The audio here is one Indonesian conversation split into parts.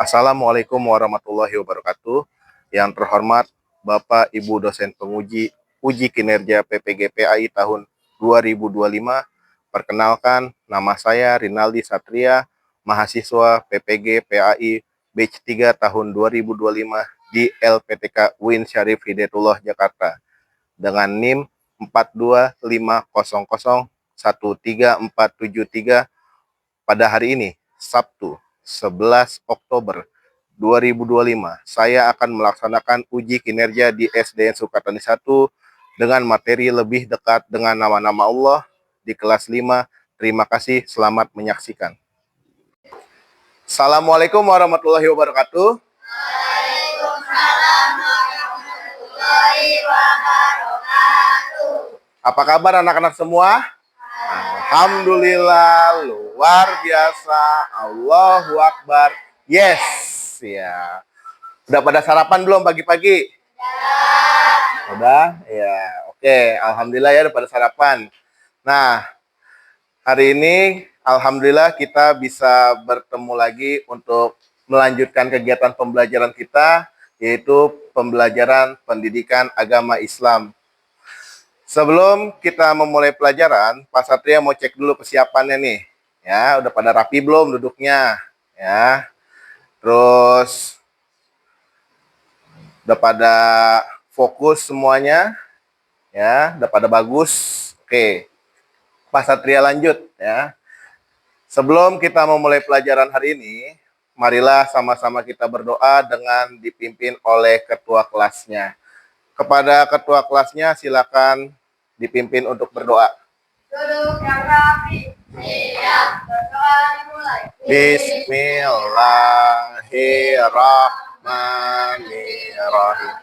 Assalamualaikum warahmatullahi wabarakatuh. Yang terhormat Bapak Ibu dosen penguji uji kinerja PPG PAI tahun 2025. Perkenalkan, nama saya Rinaldi Satria, mahasiswa PPG PAI batch 3 tahun 2025 di LPTK UIN Syarif Hidayatullah Jakarta dengan NIM 42500134473 pada hari ini, Sabtu 11 Oktober 2025, saya akan melaksanakan uji kinerja di SDN Sukatani 1 dengan materi lebih dekat dengan nama-nama Allah di kelas 5. Terima kasih, selamat menyaksikan. Assalamualaikum warahmatullahi wabarakatuh. Waalaikumsalam warahmatullahi wabarakatuh. Apa kabar anak-anak semua? Alhamdulillah, luar biasa. Allahu Akbar. Yes, ya. Udah pada sarapan belum pagi-pagi? Udah? Ya, oke. Alhamdulillah ya udah pada sarapan. Nah, hari ini alhamdulillah kita bisa bertemu lagi untuk melanjutkan kegiatan pembelajaran kita, yaitu pembelajaran pendidikan agama Islam. Sebelum kita memulai pelajaran, Pak Satria mau cek dulu kesiapannya nih. Ya, udah pada rapi belum duduknya? Ya. Terus udah pada fokus semuanya? Ya, udah pada bagus. Oke. Pak Satria lanjut ya. Sebelum kita memulai pelajaran hari ini, marilah sama-sama kita berdoa dengan dipimpin oleh ketua kelasnya. Kepada ketua kelasnya silakan dipimpin untuk berdoa. Duduk yang rapi. Siap. Berdoa dimulai. Bismillahirrahmanirrahim.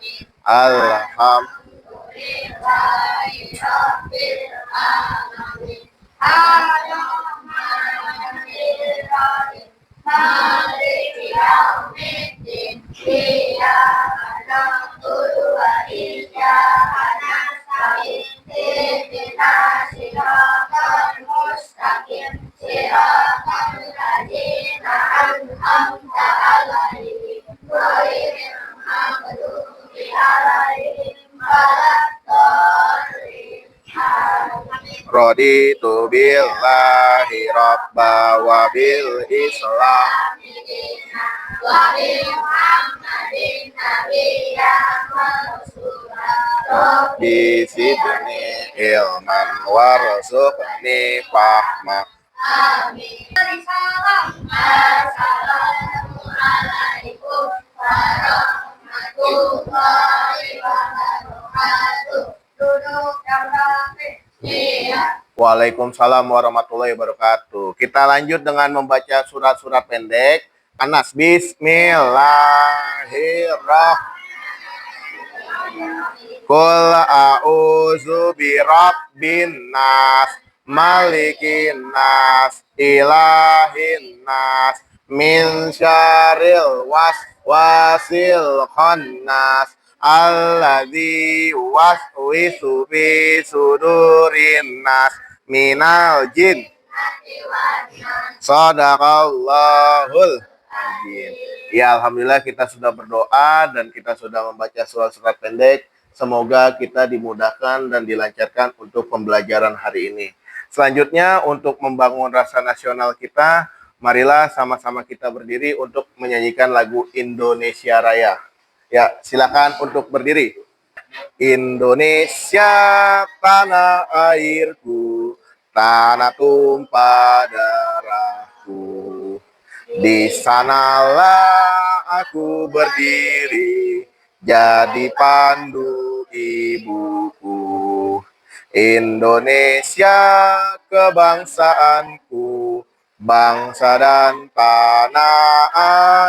Alhamdulillahirrahmanirrahim. Maliki yaumiddin. Iyyaka na'budu wa iyyaka nasta'in. Ihdinas siratal mustaqim. Siratal ladzina an'amta 'alaihim ghairil maghdubi 'alaihim waladdallin. Raditu billahi rabba wa bil islam Wa bi Muhammadin nabiyyan wa rasulah. Rabbi zidni ilman warzuqni fahma. Amin. Salam. Assalamualaikum warahmatullahi wabarakatuh. Duduk yang rapi. Iya. Waalaikumsalam warahmatullahi wabarakatuh. Kita lanjut dengan membaca surat-surat pendek. Anas, bismillahirrahmanirrahim. Qul a'udzu birabbin nas, malikin nas, ilahin nas, min syarril waswasil khannas, alladzi waswisu fi sudurin nas minal jin. Shadaqallahul azim. Ya, alhamdulillah kita sudah berdoa dan kita sudah membaca surat-surat pendek. Semoga kita dimudahkan dan dilancarkan untuk pembelajaran hari ini. Selanjutnya untuk membangun rasa nasional kita, marilah sama-sama kita berdiri untuk menyanyikan lagu Indonesia Raya. Ya, silakan untuk berdiri. Indonesia tanah airku, tanah tumpah darahku. Di sanalah aku berdiri, jadi pandu ibuku. Indonesia kebangsaanku, bangsa dan tanah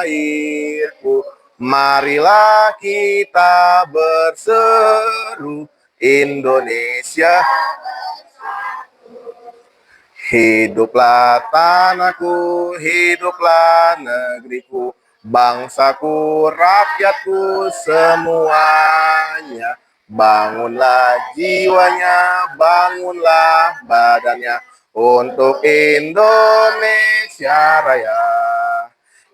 airku. Marilah kita berseru, Indonesia. Hiduplah tanahku, hiduplah negeriku, bangsaku, rakyatku semuanya. Bangunlah jiwanya, bangunlah badannya untuk Indonesia Raya.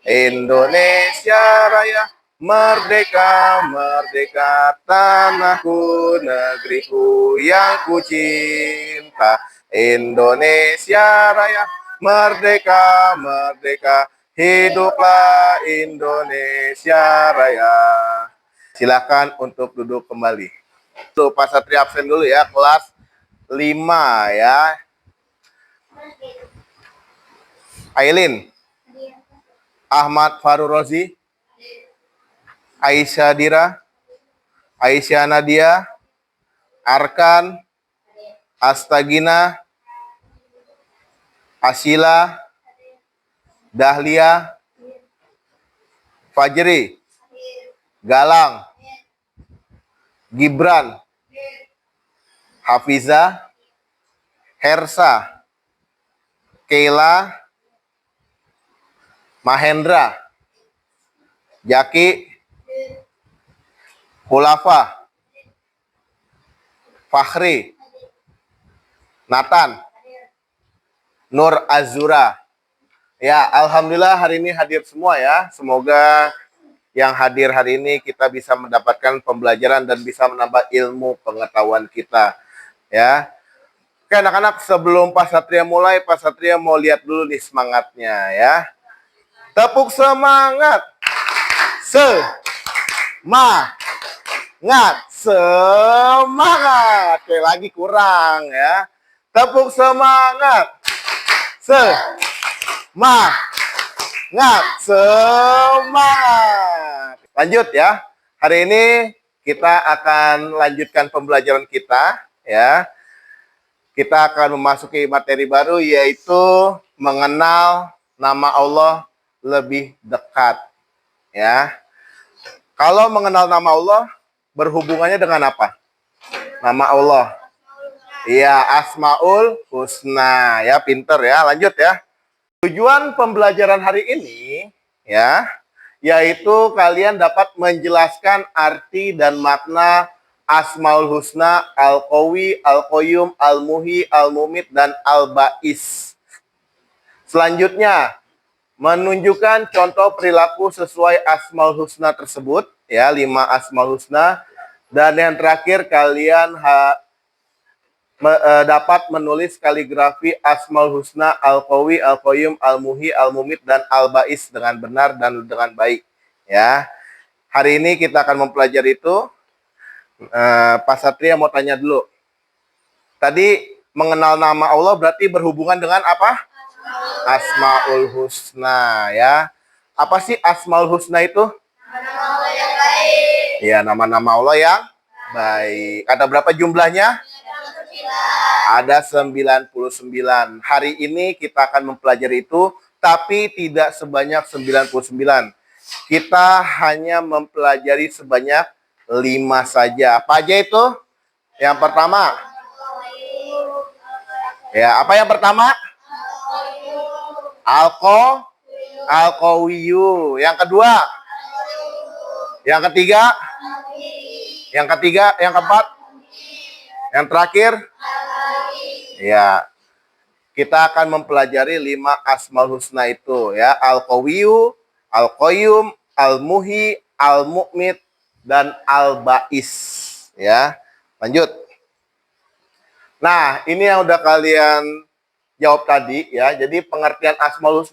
Indonesia Raya, merdeka, merdeka, tanahku, negeriku yang ku cinta. Indonesia Raya, merdeka, merdeka, hiduplah Indonesia Raya. Silakan untuk duduk kembali. Tuh, Pak Satria absen dulu ya, kelas 5 ya. Ailin, Ahmad Farul Rozi, Aisyah Dira, Aisyah Nadia, Arkan, Astagina, Asila, Dahlia, Fajri, Galang, Gibran, Hafiza, Hersa, Keila, Mahendra, Jaki, Hulafa, Fakhri, Nathan, Nur Azura. Ya, alhamdulillah hari ini hadir semua ya. Semoga yang hadir hari ini kita bisa mendapatkan pembelajaran dan bisa menambah ilmu pengetahuan kita. Ya. Oke anak-anak, sebelum Pak Satria mulai, Pak Satria mau lihat dulu nih semangatnya ya. Tepuk semangat. Semangat. Oke, lagi kurang ya. Tepuk semangat. Semangat. Lanjut ya. Hari ini kita akan lanjutkan pembelajaran kita ya. Kita akan memasuki materi baru yaitu mengenal nama Allah lebih dekat ya. Kalau mengenal nama Allah berhubungannya dengan apa? Nama Allah. Iya, Asmaul Husna ya, pinter ya. Lanjut ya. Tujuan pembelajaran hari ini ya, yaitu kalian dapat menjelaskan arti dan makna Asmaul Husna, Al-Qawi, Al-Qayyum, Al-Muhi, Al-Mumit, dan Al-Ba'is. Selanjutnya, menunjukkan contoh perilaku sesuai Asmaul Husna tersebut, ya, 5 Asmaul Husna. Dan yang terakhir, kalian dapat menulis kaligrafi Asmaul Husna, Al-Qawi, Al-Qayyum, Al-Muhi, Al-Mumit, dan Al-Ba'is dengan benar dan dengan baik. Ya, hari ini kita akan mempelajari itu. Pak Satria mau tanya dulu. Tadi mengenal nama Allah berarti berhubungan dengan apa? Asmaul Husna ya. Apa sih Asmaul Husna itu? Nama Allah yang baik. Ya, nama-nama Allah yang baik. Ada berapa jumlahnya? Ada 99. Hari ini kita akan mempelajari itu, tapi tidak sebanyak 99. Kita hanya mempelajari sebanyak 5 saja. Apa aja itu? Yang pertama. Ya, apa yang pertama? Al-Qawiyu. Yang kedua? Yang ketiga? Yang keempat? Yang terakhir? Ya, kita akan mempelajari 5 Asmaul Husna itu ya. Al-Qawiyu, Al-Qayyum, Al-Muhi, Al-Mu'mit, dan Al-Ba'is ya. Lanjut. Nah, ini yang udah kalian jawab tadi ya. Jadi pengertian Asmaul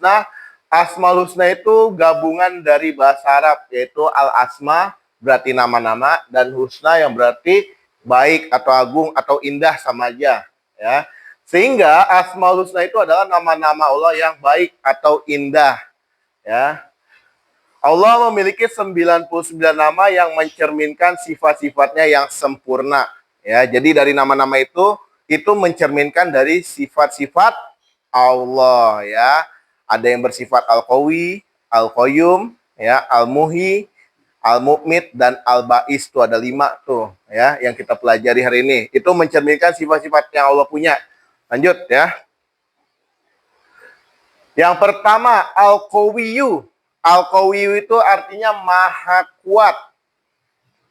Husna itu gabungan dari bahasa Arab, yaitu Al-Asma berarti nama-nama, dan Husna yang berarti baik atau agung atau indah, sama aja ya. Sehingga Asmaul Husna itu adalah nama-nama Allah yang baik atau indah ya. Allah memiliki 99 nama yang mencerminkan sifat-sifatnya yang sempurna ya. Jadi dari nama-nama itu mencerminkan dari sifat-sifat Allah ya. Ada yang bersifat Al-Qawi, Al-Qayyum ya, Al-Muhi, Al-Mu'mit, dan Al-Ba'is. Tuh ada 5 tuh ya yang kita pelajari hari ini. Itu mencerminkan sifat-sifat yang Allah punya. Lanjut ya. Yang pertama, Al-Qawiyu. Al-Qawiyu itu artinya maha kuat.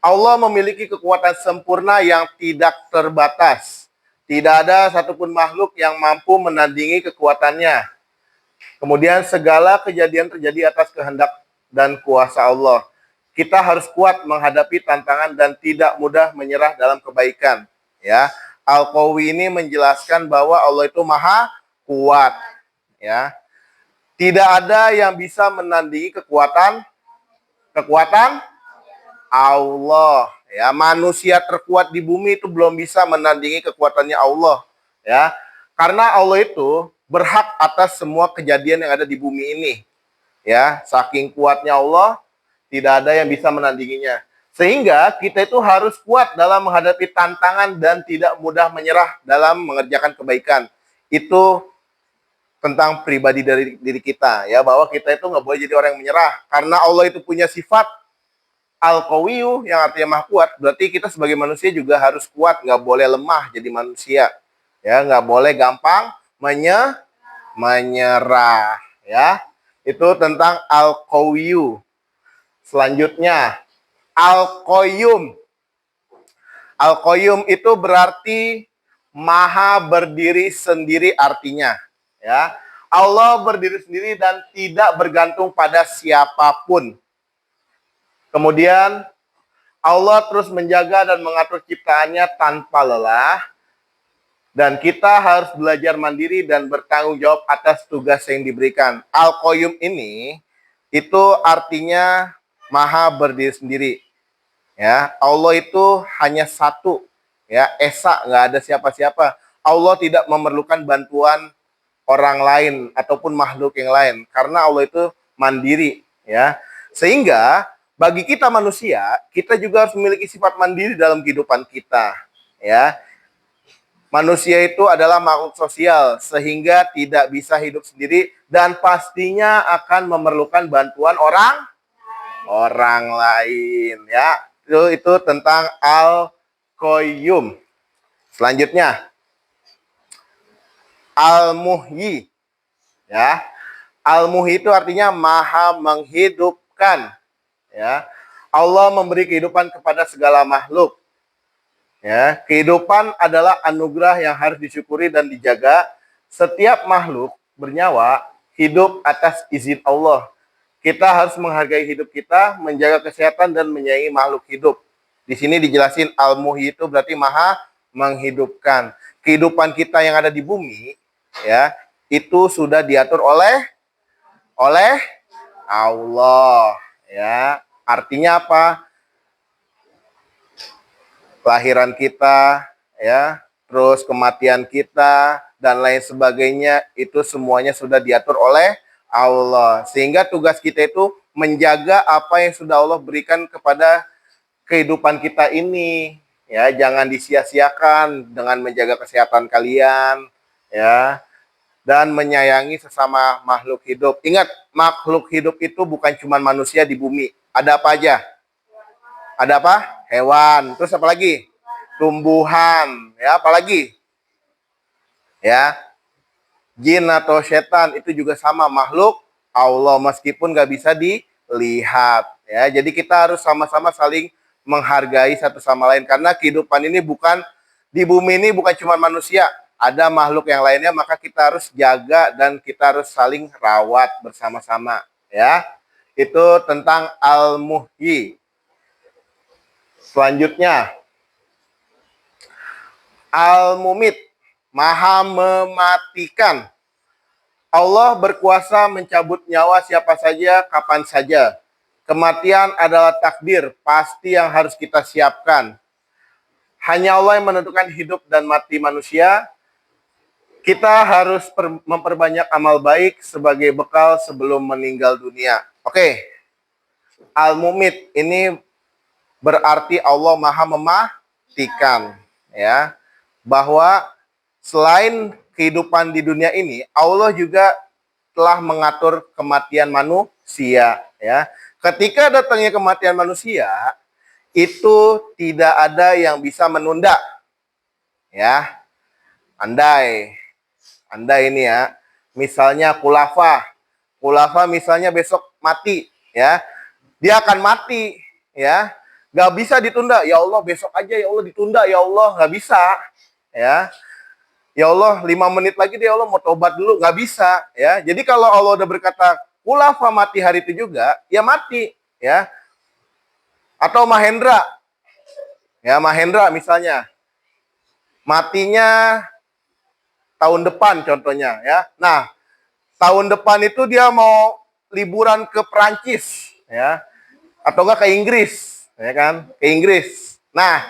Allah memiliki kekuatan sempurna yang tidak terbatas. Tidak ada satupun makhluk yang mampu menandingi kekuatannya. Kemudian segala kejadian terjadi atas kehendak dan kuasa Allah. Kita harus kuat menghadapi tantangan dan tidak mudah menyerah dalam kebaikan. Ya, Al-Qawi ini menjelaskan bahwa Allah itu maha kuat. Ya, tidak ada yang bisa menandingi kekuatan Allah. Ya, manusia terkuat di bumi itu belum bisa menandingi kekuatannya Allah. Ya, karena Allah itu berhak atas semua kejadian yang ada di bumi ini. Ya, saking kuatnya Allah, tidak ada yang bisa menandinginya. Sehingga kita itu harus kuat dalam menghadapi tantangan dan tidak mudah menyerah dalam mengerjakan kebaikan. Itu tentang pribadi dari diri kita, ya, bahwa kita itu nggak boleh jadi orang yang menyerah. Karena Allah itu punya sifat Al-Qawiyu yang artinya maha kuat, berarti kita sebagai manusia juga harus kuat, nggak boleh lemah jadi manusia. Ya, nggak boleh gampang menyerah. Ya, itu tentang Al-Qawiyu. Selanjutnya, Al-Qayyum. Al-Qayyum itu berarti maha berdiri sendiri artinya. Ya, Allah berdiri sendiri dan tidak bergantung pada siapapun. Kemudian Allah terus menjaga dan mengatur ciptaannya tanpa lelah. Dan kita harus belajar mandiri dan bertanggung jawab atas tugas yang diberikan. Al-Qayyum ini itu artinya maha berdiri sendiri. Ya, Allah itu hanya satu. Ya, esa, nggak ada siapa-siapa. Allah tidak memerlukan bantuan orang lain ataupun makhluk yang lain karena Allah itu mandiri, ya. Sehingga bagi kita manusia, kita juga harus memiliki sifat mandiri dalam kehidupan kita, ya. Manusia itu adalah makhluk sosial sehingga tidak bisa hidup sendiri dan pastinya akan memerlukan bantuan orang lain, ya. Itu tentang Al-Qayyum. Selanjutnya, Al-Muhyi. Ya. Al-Muhyi itu artinya maha menghidupkan. Ya. Allah memberi kehidupan kepada segala makhluk. Ya, kehidupan adalah anugerah yang harus disyukuri dan dijaga. Setiap makhluk bernyawa hidup atas izin Allah. Kita harus menghargai hidup kita, menjaga kesehatan dan menyayangi makhluk hidup. Di sini dijelasin Al-Muhyi itu berarti maha menghidupkan. Kehidupan kita yang ada di bumi, ya, itu sudah diatur oleh Allah, ya. Artinya apa? Kelahiran kita, ya, terus kematian kita dan lain sebagainya itu semuanya sudah diatur oleh Allah. Sehingga tugas kita itu menjaga apa yang sudah Allah berikan kepada kehidupan kita ini, ya, jangan disia-siakan dengan menjaga kesehatan kalian, ya, dan menyayangi sesama makhluk hidup. Ingat, makhluk hidup itu bukan cuma manusia di bumi. Ada apa aja? Ada apa? Hewan. Terus apa lagi? Tumbuhan. Ya, apa lagi? Ya, jin atau setan itu juga sama makhluk Allah meskipun nggak bisa dilihat. Ya, jadi kita harus sama-sama saling menghargai satu sama lain karena kehidupan ini bukan di bumi ini bukan cuma manusia, ada makhluk yang lainnya, maka kita harus jaga dan kita harus saling rawat bersama-sama. Ya, itu tentang Al-Muhyi. Selanjutnya, Al-Mumit, maha mematikan. Allah berkuasa mencabut nyawa siapa saja, kapan saja. Kematian adalah takdir, pasti yang harus kita siapkan. Hanya Allah yang menentukan hidup dan mati manusia. Kita harus memperbanyak amal baik sebagai bekal sebelum meninggal dunia. Oke, Al-Mumit ini berarti Allah maha mematikan, ya. Bahwa selain kehidupan di dunia ini, Allah juga telah mengatur kematian manusia, ya. Ketika datangnya kematian manusia, itu tidak ada yang bisa menunda. Ya. Andai ini, ya. Misalnya Kulafa misalnya besok mati, ya. Dia akan mati, ya. Gak bisa ditunda. Ya Allah, besok aja ya Allah ditunda, ya Allah, gak bisa, ya. Ya Allah, 5 menit lagi deh Allah mau tobat dulu. Nggak bisa, ya. Jadi kalau Allah udah berkata, kulafa mati hari itu juga, ya mati, ya. Atau Mahendra, ya Mahendra misalnya, matinya tahun depan contohnya, ya. Nah, tahun depan itu dia mau liburan ke Perancis, ya. Atau enggak ke Inggris, ya kan? Ke Inggris. Nah,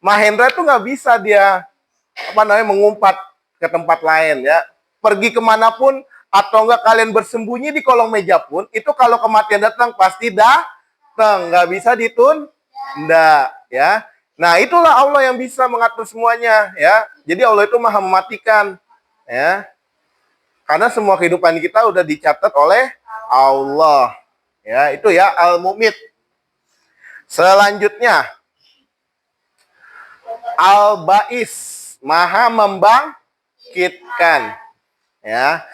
Mahendra itu nggak bisa dia mengumpat ke tempat lain, ya. Pergi kemanapun atau enggak kalian bersembunyi di kolong meja pun, itu kalau kematian datang pasti datang, nggak bisa ditunda, ya. Nah, itulah Allah yang bisa mengatur semuanya, ya. Jadi Allah itu maha mematikan, ya. Karena semua kehidupan kita udah dicatat oleh Allah. Ya, itu ya Al-Mumit. Selanjutnya Al-Ba'is, maha membangkitkan. Ya.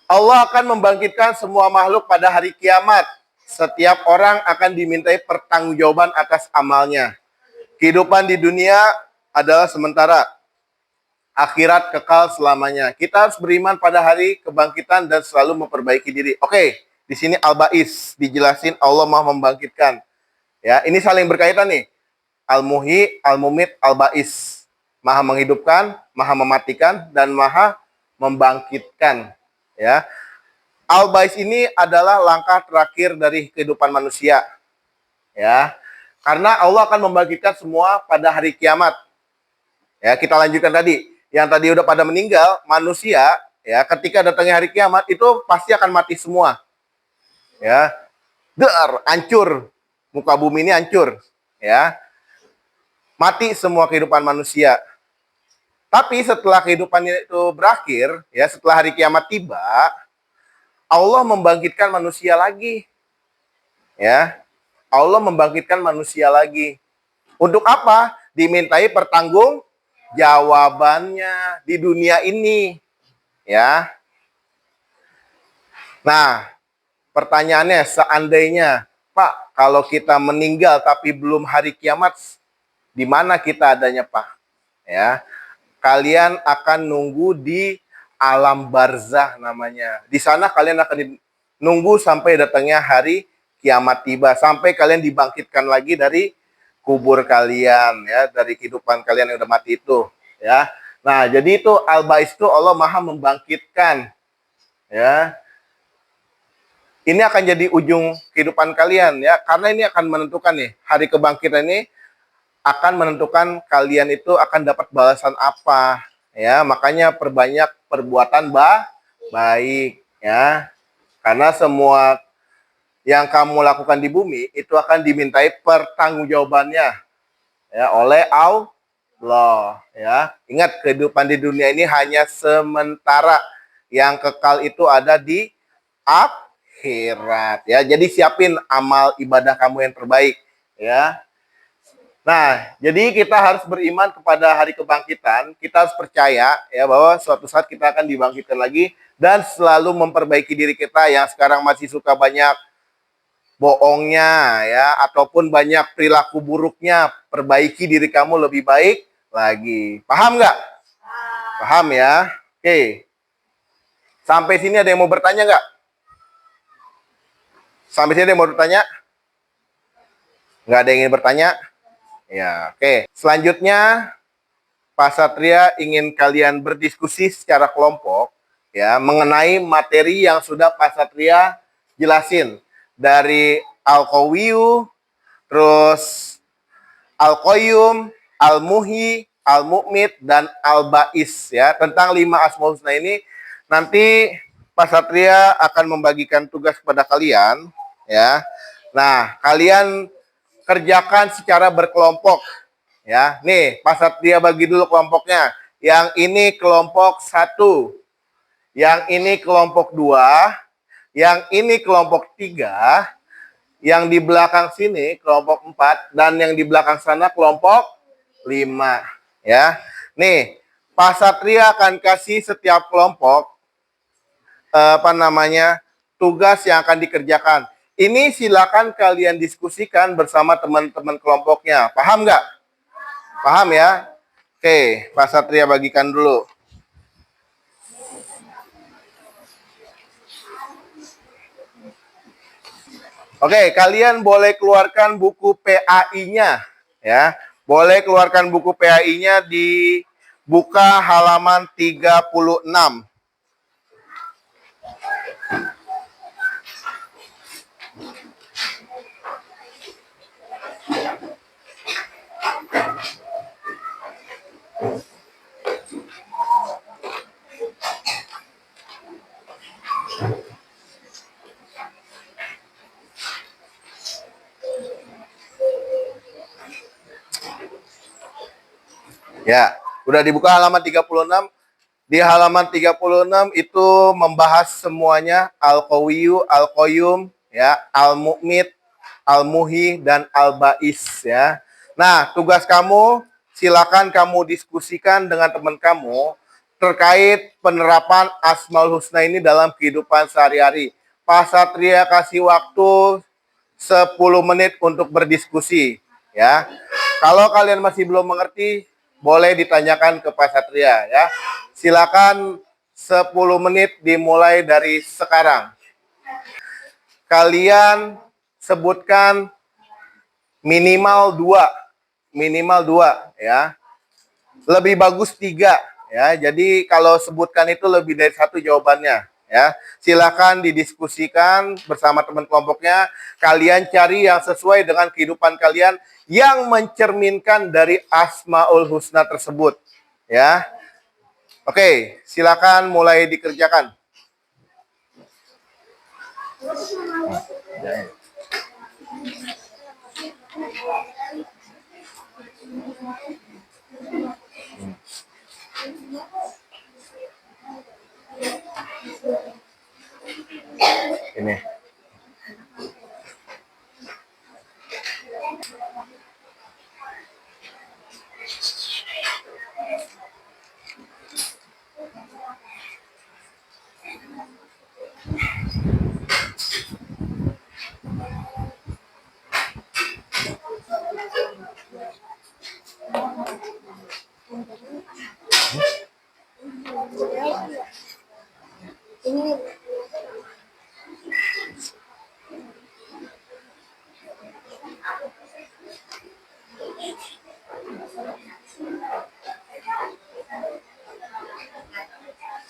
Allah akan membangkitkan semua makhluk pada hari kiamat. Setiap orang akan dimintai pertanggungjawaban atas amalnya. Kehidupan di dunia adalah sementara. Akhirat kekal selamanya. Kita harus beriman pada hari kebangkitan dan selalu memperbaiki diri. Oke, di sini Al-Ba'is dijelasin Allah Maha membangkitkan. Ya, ini saling berkaitan nih. Al-Muhyi, Al-Mumit, Al-Ba'is. Maha menghidupkan, maha mematikan, dan maha membangkitkan. Ya. Al-Ba'is ini adalah langkah terakhir dari kehidupan manusia. Ya. Karena Allah akan membangkitkan semua pada hari kiamat. Ya, kita lanjutkan tadi. Yang tadi udah pada meninggal, manusia, ya, ketika datangnya hari kiamat itu pasti akan mati semua. Ya. Hancur. Muka bumi ini hancur, ya. Mati semua kehidupan manusia. Tapi setelah kehidupan itu berakhir, ya, setelah hari kiamat tiba, Allah membangkitkan manusia lagi. Ya. Allah membangkitkan manusia lagi. Untuk apa? Dimintai jawabannya di dunia ini. Ya. Nah, pertanyaannya, seandainya, Pak, kalau kita meninggal tapi belum hari kiamat, di mana kita adanya, Pak? Ya. Kalian akan nunggu di alam barzah namanya. Di sana kalian akan nunggu sampai datangnya hari kiamat tiba, sampai kalian dibangkitkan lagi dari kubur kalian, ya, dari kehidupan kalian yang udah mati itu, ya. Nah, jadi itu Al-Ba'is itu Allah Maha membangkitkan, ya. Ini akan jadi ujung kehidupan kalian, ya, karena ini akan menentukan nih, hari kebangkitan ini akan menentukan kalian itu akan dapat balasan apa, ya. Makanya perbanyak perbuatan baik, ya. Karena semua yang kamu lakukan di bumi itu akan dimintai pertanggungjawabannya, ya, oleh Allah, ya. Ingat, kehidupan di dunia ini hanya sementara. Yang kekal itu ada di akhirat, ya. Jadi siapin amal ibadah kamu yang terbaik, ya. Nah, jadi kita harus beriman kepada hari kebangkitan. Kita harus percaya, ya, bahwa suatu saat kita akan dibangkitkan lagi dan selalu memperbaiki diri kita yang sekarang masih suka banyak bohongnya, ya, ataupun banyak perilaku buruknya. Perbaiki diri kamu lebih baik lagi. Paham nggak? Paham, ya? Oke. Sampai sini ada yang mau bertanya nggak? Sampai sini ada yang mau bertanya? Nggak ada yang ingin bertanya? Ya, oke. Selanjutnya, Pak Satria ingin kalian berdiskusi secara kelompok, ya, mengenai materi yang sudah Pak Satria jelasin dari Al-Qawiyu, terus Al-Qayyum, Al-Muhyi, Al-Mu'mit, dan Al-Ba'is, ya. Tentang 5 Asmaul Husna ini nanti Pak Satria akan membagikan tugas kepada kalian, ya. Nah, kalian kerjakan secara berkelompok, ya. Nih, Pak Satria bagi dulu kelompoknya. Yang ini kelompok 1, yang ini kelompok 2, yang ini kelompok 3, yang di belakang sini kelompok 4, dan yang di belakang sana kelompok 5, ya. Nih, Pak Satria akan kasih setiap kelompok tugas yang akan dikerjakan. Ini silakan kalian diskusikan bersama teman-teman kelompoknya. Paham nggak? Paham, ya? Oke, Pak Satria bagikan dulu. Oke, kalian boleh keluarkan buku PAI-nya ya. Boleh keluarkan buku PAI-nya di buka halaman 36. Ya, udah dibuka halaman 36. Di halaman 36 itu membahas semuanya Al-Qawiyu, Al-Qayyum, ya, Al-Mu'mit, Al-Muhi, dan Al-Ba'is ya. Nah, tugas kamu silakan kamu diskusikan dengan teman kamu terkait penerapan Asmaul Husna ini dalam kehidupan sehari-hari. Pak Satria kasih waktu 10 menit untuk berdiskusi ya. Kalau kalian masih belum mengerti, boleh ditanyakan ke Pak Satria ya. Silakan 10 menit dimulai dari sekarang. Kalian sebutkan minimal 2 ya. Lebih bagus 3 ya. Jadi kalau sebutkan itu lebih dari 1 jawabannya ya. Silakan didiskusikan bersama teman kelompoknya. Kalian cari yang sesuai dengan kehidupan kalian yang mencerminkan dari Asmaul Husna tersebut ya. Oke, silakan mulai dikerjakan. Ini.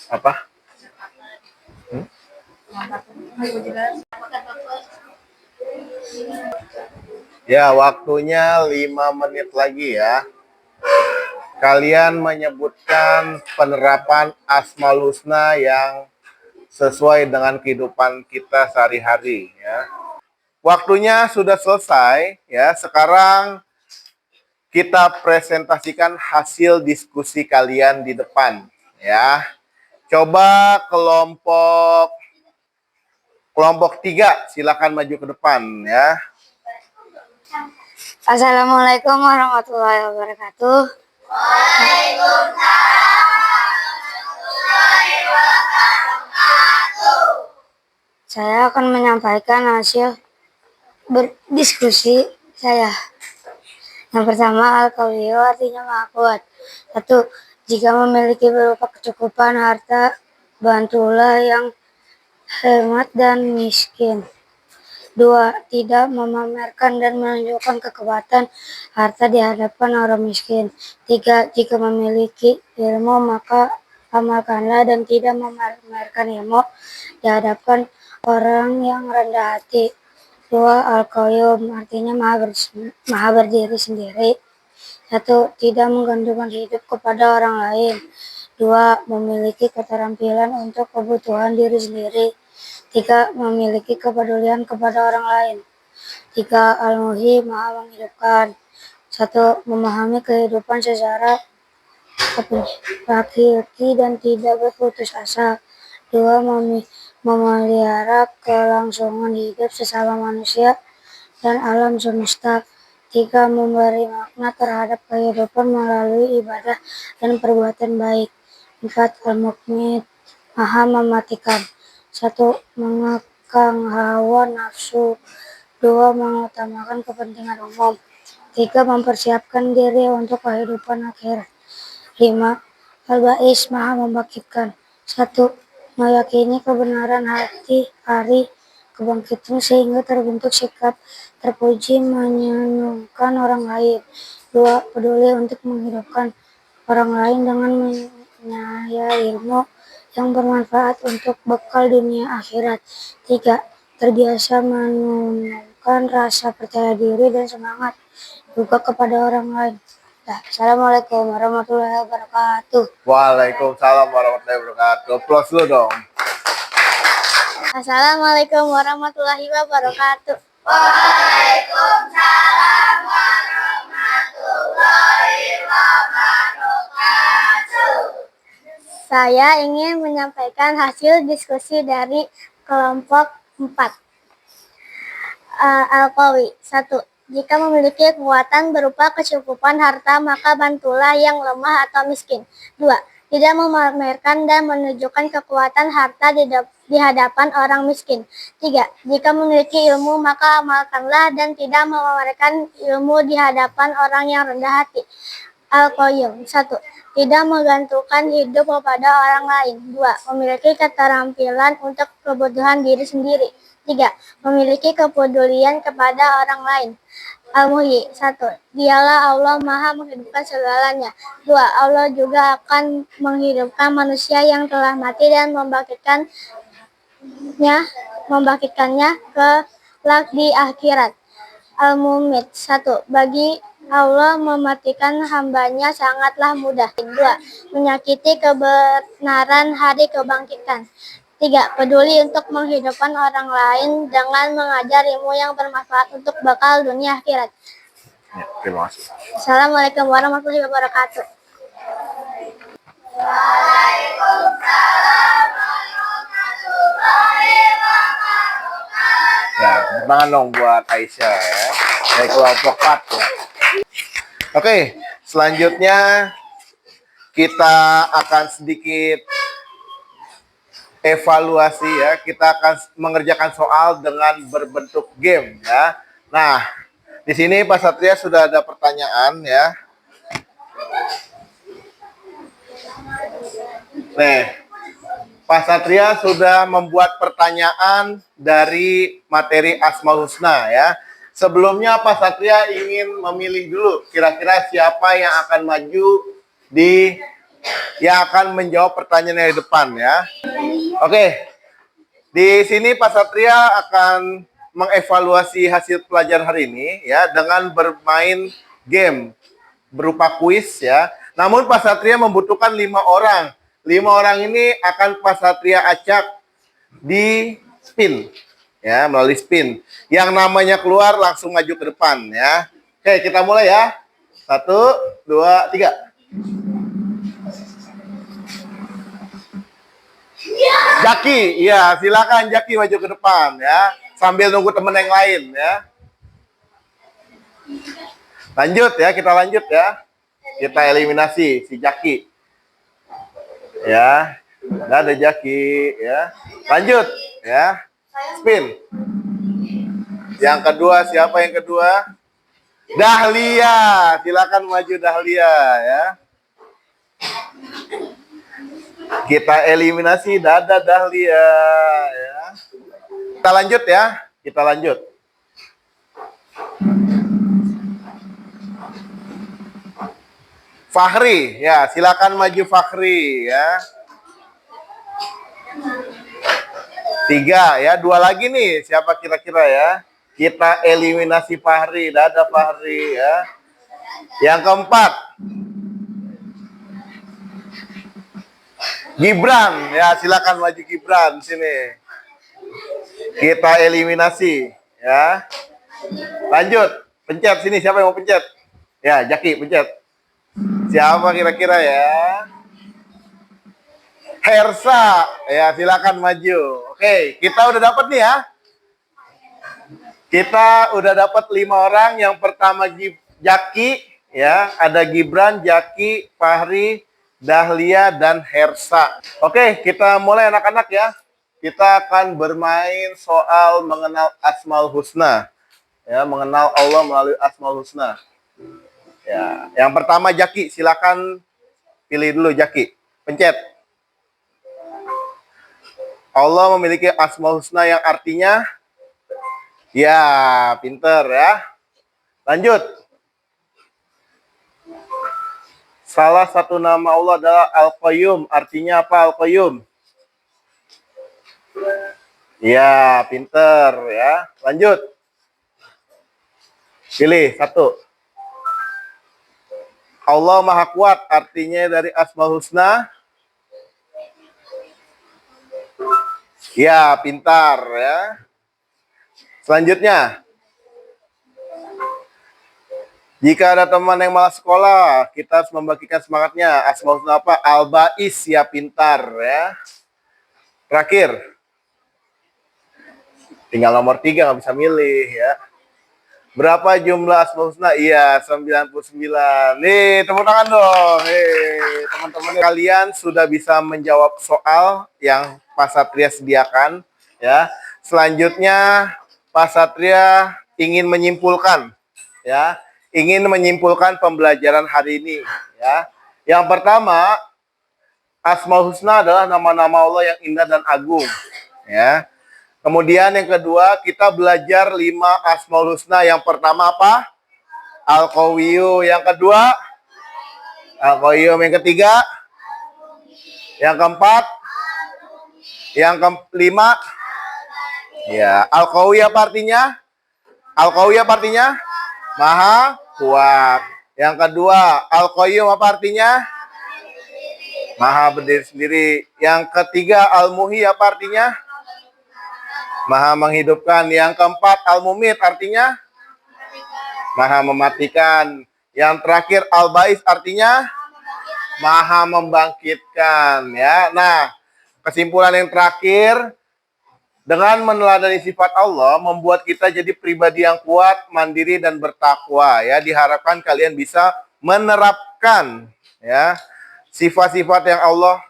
Apa? Ya, waktunya 5 menit lagi ya. Kalian menyebutkan penerapan Asmaul Husna yang sesuai dengan kehidupan kita sehari-hari ya. Waktunya sudah selesai ya. Sekarang kita presentasikan hasil diskusi kalian di depan ya. Coba kelompok 3 silakan maju ke depan ya. Assalamualaikum warahmatullahi wabarakatuh. Saya akan menyampaikan hasil berdiskusi saya. Yang pertama, Al-Qawiyu artinya maha kuat. 1. Jika memiliki berupa kecukupan harta, bantulah yang hemat dan miskin. 2. Tidak memamerkan dan menunjukkan kekuatan harta di hadapan orang miskin. 3. Jika memiliki ilmu, maka amalkanlah dan tidak memamerkan ilmu di hadapan orang yang rendah hati. 2. Al-Qayyum artinya maha berdiri sendiri. 1. Tidak menggantungkan hidup kepada orang lain. 2. Memiliki keterampilan untuk kebutuhan diri sendiri. 3. Memiliki kepedulian kepada orang lain. 3. Al-Muhyi maha menghidupkan. 1. Memahami kehidupan secara hakiki dan tidak berputus asa. 2. Memelihara kelangsungan hidup sesama manusia dan alam semesta. 3. Memberi makna terhadap kehidupan melalui ibadah dan perbuatan baik. 4. Al-Muqmit maha mematikan. 1. Mengekang hawa nafsu. 2. Mengutamakan kepentingan umum. 3. Mempersiapkan diri untuk kehidupan akhir. 5. Al-Ba'is maha membangkitkan. 1. Meyakini kebenaran hati hari kebangkitan sehingga terbentuk sikap terpuji menyenangkan orang lain. 2. Peduli untuk menghidupkan orang lain dengan menyaya ilmu yang bermanfaat untuk bekal dunia akhirat. 3. Terbiasa menumbuhkan rasa percaya diri dan semangat juga kepada orang lain. Assalamualaikum warahmatullahi wabarakatuh. Waalaikumsalam warahmatullahi wabarakatuh. Plus lu dong. Assalamualaikum warahmatullahi wabarakatuh. Waalaikumsalam warahmatullahi wabarakatuh. Saya ingin menyampaikan hasil diskusi dari kelompok 4. Al-Qawi. 1. Jika memiliki kekuatan berupa kecukupan harta, maka bantulah yang lemah atau miskin. 2. Tidak memamerkan dan menunjukkan kekuatan harta di hadapan orang miskin. 3. Jika memiliki ilmu, maka amalkanlah dan tidak memamerkan ilmu di hadapan orang yang rendah hati. Al-Qayyum. 1. Tidak menggantungkan hidup kepada orang lain. 2. Memiliki keterampilan untuk kebutuhan diri sendiri. 3. Memiliki kepedulian kepada orang lain. Al-Muhyi. 1. Dialah Allah Maha menghidupkan segalanya. 2. Allah juga akan menghidupkan manusia yang telah mati dan membangkitkannya kelak di akhirat. Al-Mumit. 1. Bagi Allah mematikan hambanya sangatlah mudah. 2. Menyakiti kebenaran hari kebangkitan. 3. Peduli untuk menghidupkan orang lain dengan mengajar ilmu yang bermanfaat untuk bekal dunia akhirat. Ya, terima kasih. Assalamualaikum warahmatullahi wabarakatuh. Waalaikumsalam warahmatullahi wabarakatuh. Ya, tangan dong buat Aisyah ya. Dari kelompok 4 ya. Oke, selanjutnya kita akan sedikit evaluasi ya. Kita akan mengerjakan soal dengan berbentuk game ya. Nah, di sini Pak Satria sudah ada pertanyaan ya. Nih, Pak Satria sudah membuat pertanyaan dari materi Asmaul Husna ya. Sebelumnya Pak Satria ingin memilih dulu kira-kira siapa yang akan maju yang akan menjawab pertanyaan yang di depan ya. Oke. Di sini Pak Satria akan mengevaluasi hasil pelajaran hari ini ya dengan bermain game berupa kuis ya. Namun Pak Satria membutuhkan 5 orang. 5 orang ini akan Pak Satria acak di spin ya, melalui spin. Yang namanya keluar langsung maju ke depan ya. Oke, kita mulai ya. 1, 2, 3. Jaki, iya silakan Jaki maju ke depan ya, sambil nunggu temen yang lain ya. Lanjut ya, kita lanjut ya. Kita eliminasi si Jaki. Ya, nggak ada Jaki ya. Lanjut ya, spin. Yang kedua siapa yang kedua? Dahlia, silakan maju Dahlia ya. Kita eliminasi Dada Dahlia ya. Kita lanjut ya. Kita lanjut. Fahri, ya silakan maju Fahri ya. 3 ya, 2 lagi nih. Siapa kira-kira ya? Kita eliminasi Fahri, Dada Fahri ya. Yang keempat, Gibran, ya silakan maju Gibran sini. Kita eliminasi, ya. Lanjut, pencet sini siapa yang mau pencet? Ya, Jaki pencet. Siapa kira-kira ya? Hersa, ya silakan maju. Oke, kita udah dapat nih ya. Kita udah dapat 5 orang. Yang pertama Jaki, ya ada Gibran, Jaki, Fahri, Dahlia, dan Hersa. Oke, kita mulai anak-anak ya. Kita akan bermain soal mengenal Asmaul Husna. Ya, mengenal Allah melalui Asmaul Husna. Ya, yang pertama Jaki, silakan pilih dulu Jaki. Pencet. Allah memiliki Asmaul Husna yang artinya, ya, pinter ya. Lanjut. Salah satu nama Allah adalah Al-Qayyum. Artinya apa Al-Qayyum? Ya, pinter ya. Lanjut. Pilih satu. Allah Maha Kuat. Artinya dari Asmaul Husna. Ya, pintar ya. Selanjutnya. Jika ada teman yang malas sekolah, kita harus membagikan semangatnya. Asmaul Husna apa? Al-Ba'is, ya, pintar ya. Terakhir. Tinggal nomor 3, nggak bisa milih ya. Berapa jumlah Asmaul Husna? Iya, 99. Nih, tepuk tangan dong. Teman-teman kalian sudah bisa menjawab soal yang Pak Satria sediakan ya. Selanjutnya Pak Satria ingin menyimpulkan ya. Ingin menyimpulkan pembelajaran hari ini ya. Yang pertama, Asmaul Husna adalah nama-nama Allah yang indah dan agung ya. Kemudian yang kedua, kita belajar 5 Asmaul Husna. Yang pertama apa? Al-Qawiyyu. Yang kedua, Al-Qayyum. Yang ketiga, yang keempat, yang kelima, ya, Al-Qawiyyu apa artinya? Al-Qawiyyu apa artinya? Maha kuat. Yang kedua, Al-Qayyum apa artinya? Maha berdiri sendiri. Yang ketiga, Al-Muhyi apa artinya? Maha menghidupkan. Yang keempat, Al-Mumit artinya? Maha mematikan. Yang terakhir, Al-Ba'is artinya? Maha membangkitkan ya. Nah, kesimpulan yang terakhir, dengan meneladani sifat Allah membuat kita jadi pribadi yang kuat, mandiri dan bertakwa ya. Diharapkan kalian bisa menerapkan ya sifat-sifat yang Allah.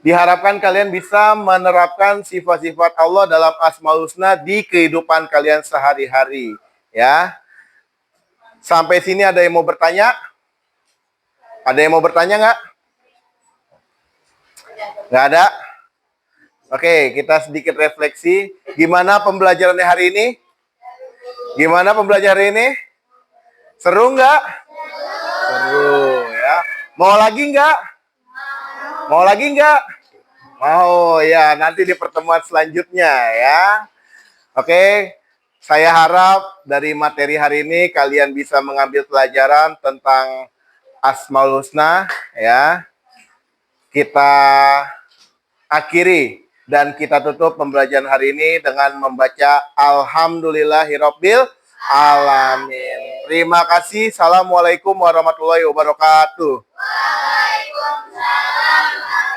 Diharapkan kalian bisa menerapkan sifat-sifat Allah dalam Asmaul Husna di kehidupan kalian sehari-hari ya. Sampai sini ada yang mau bertanya? Ada yang mau bertanya nggak? Nggak ada? Oke, kita sedikit refleksi. Gimana pembelajarannya hari ini? Gimana pembelajaran ini? Seru nggak? Seru ya. Mau lagi nggak? Mau lagi nggak? Mau ya, nanti di pertemuan selanjutnya ya. Oke, saya harap dari materi hari ini kalian bisa mengambil pelajaran tentang Asmaul Husna ya. Kita akhiri dan kita tutup pembelajaran hari ini dengan membaca Alhamdulillahirabbil alamin. Terima kasih. Assalamualaikum warahmatullahi wabarakatuh. Waalaikumsalam.